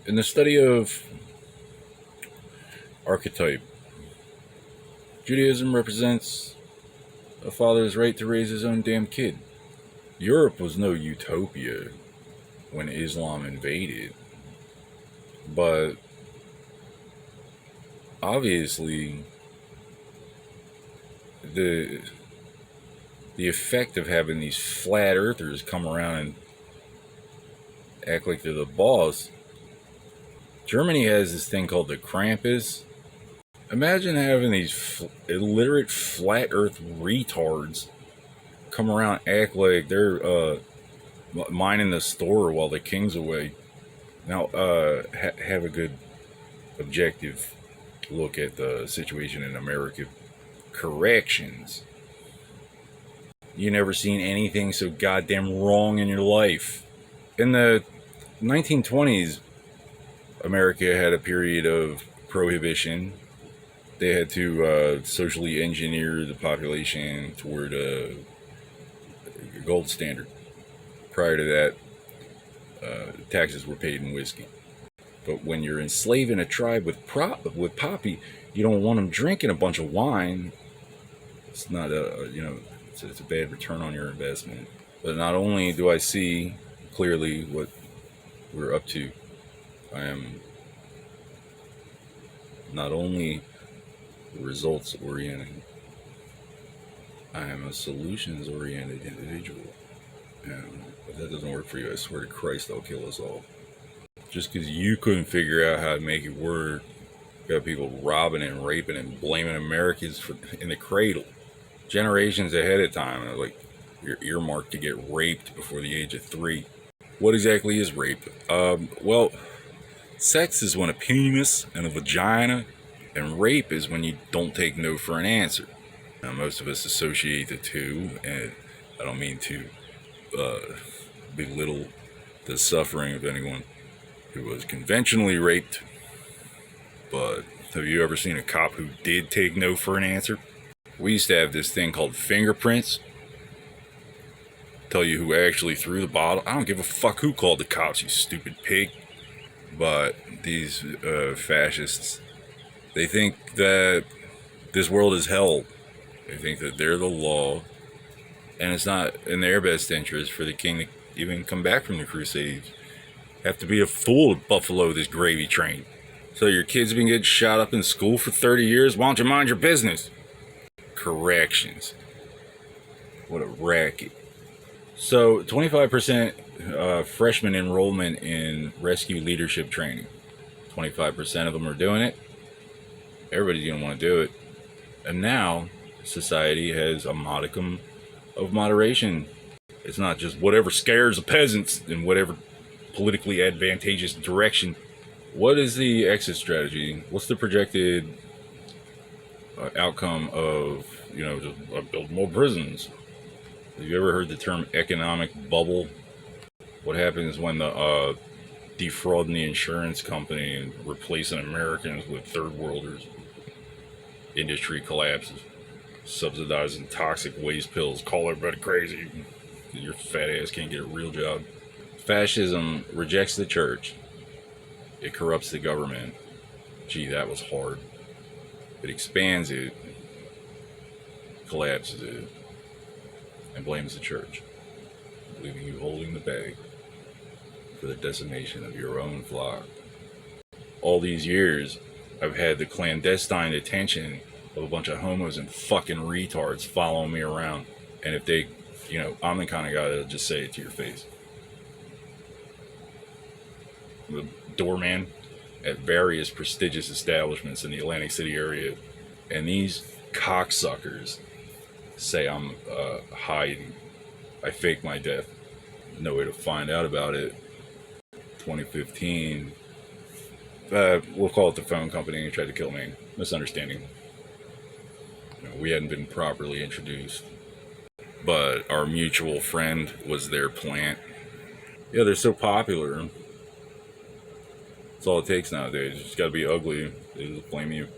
In the study of archetype, Judaism represents a father's right to raise his own damn kid. Europe was no utopia when Islam invaded, but obviously the the effect of having these flat earthers come around and act like they're the boss. Germany has this thing called the Krampus. Imagine having these illiterate flat earth retards come around and act like they're minding the store while the king's away. Now, have a good objective look at the situation in America. Corrections. You never seen anything so goddamn wrong in your life. In the 1920s, America had a period of prohibition. They had to socially engineer the population toward a gold standard. Prior to that, taxes were paid in whiskey. But when you're enslaving a tribe with poppy, you don't want them drinking a bunch of wine. It's not it's a bad return on your investment. But not only do I see clearly what we're up to, I am not only results oriented, I am a solutions oriented individual. And if that doesn't work for you, I swear to Christ, I'll kill us all. Just because you couldn't figure out how to make it work, got people robbing and raping and blaming Americans in the cradle. Generations ahead of time, like you're earmarked to get raped before the age of 3. What exactly is rape? Well, sex is when a penis and a vagina, and rape is when you don't take no for an answer. Now, most of us associate the two, and I don't mean to belittle the suffering of anyone who was conventionally raped, but have you ever seen a cop who did take no for an answer? We used to have this thing called fingerprints. Tell you who actually threw the bottle. I don't give a fuck who called the cops, you stupid pig. But these fascists, they think that this world is hell. They think that they're the law, and it's not in their best interest for the king to even come back from the Crusades. Have to be a fool to buffalo this gravy train. So your kids been getting shot up in school for 30 years? Why don't you mind your business? Corrections. What a racket. So 25% freshman enrollment in rescue leadership training. 25% of them are doing it. Everybody's going to want to do it. And now society has a modicum of moderation. It's not just whatever scares the peasants in whatever politically advantageous direction. What is the exit strategy? What's the projected outcome of, just build more prisons? Have you ever heard the term economic bubble? What happens when the defrauding the insurance company and replacing Americans with third worlders? Industry collapses. Subsidizing toxic waste pills. Call everybody crazy. Your fat ass can't get a real job. Fascism rejects the church. It corrupts the government. Gee, that was hard. It expands it, collapses it, and blames the church, leaving you holding the bag for the decimation of your own flock. All these years, I've had the clandestine attention of a bunch of homos and fucking retards following me around. And if they, I'm the kind of guy that'll just say it to your face. The doorman at various prestigious establishments in the Atlantic City area, and these cocksuckers say I'm hiding. I fake my death. No way to find out about it. 2015, we'll call it the phone company, tried to kill me. Misunderstanding. We hadn't been properly introduced, but our mutual friend was their plant. Yeah, they're so popular. That's all it takes nowadays. You just gotta be ugly. They just blame you.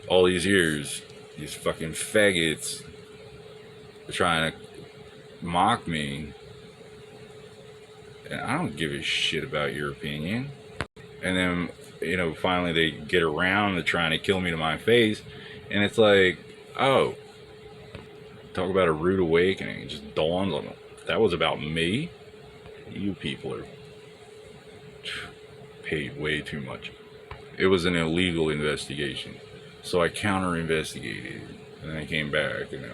All these years, these fucking faggots are trying to mock me. And I don't give a shit about your opinion. And then, you know, finally they get around to trying to kill me to my face. And it's like, oh, talk about a rude awakening. It just dawns on them. That was about me. You people are paid way too much. It was an illegal investigation. So I counter investigated. And then I came back, and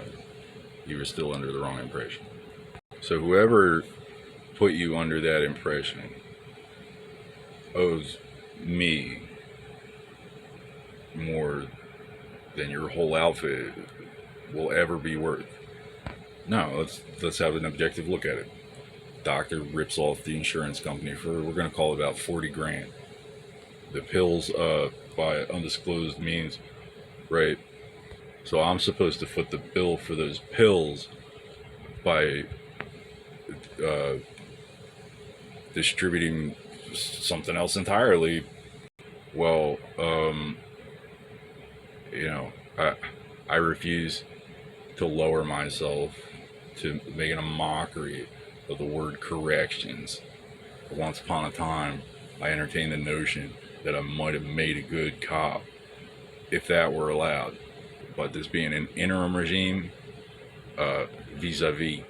you were still under the wrong impression. So whoever put you under that impression owes me more than your whole outfit will ever be worth. No, let's have an objective look at it. Doctor rips off the insurance company for, we're going to call it about 40 grand. The pills by undisclosed means, right? So I'm supposed to foot the bill for those pills by distributing something else entirely. Well, you know, I refuse to lower myself to making a mockery of the word corrections. Once upon a time, I entertained the notion that I might have made a good cop if that were allowed. But this being an interim regime, vis-a-vis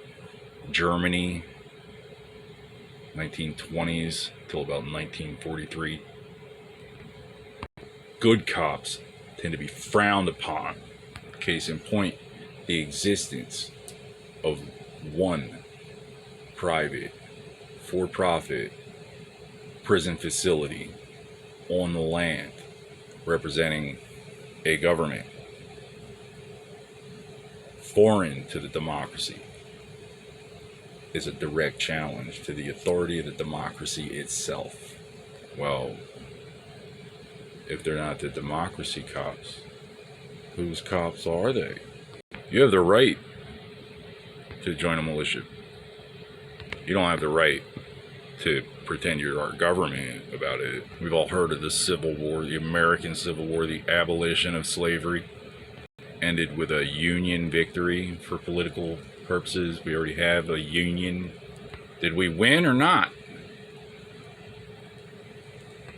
Germany, 1920s till about 1943, good cops tend to be frowned upon. Case in point, the existence of one private, for-profit prison facility on the land representing a government foreign to the democracy is a direct challenge to the authority of the democracy itself. Well, if they're not the democracy cops, whose cops are they? You have the right to join a militia. You don't have the right to pretend you're our government about it. We've all heard of the Civil War, the American Civil War, the abolition of slavery. Ended with a Union victory for political purposes. We already have a Union. Did we win or not?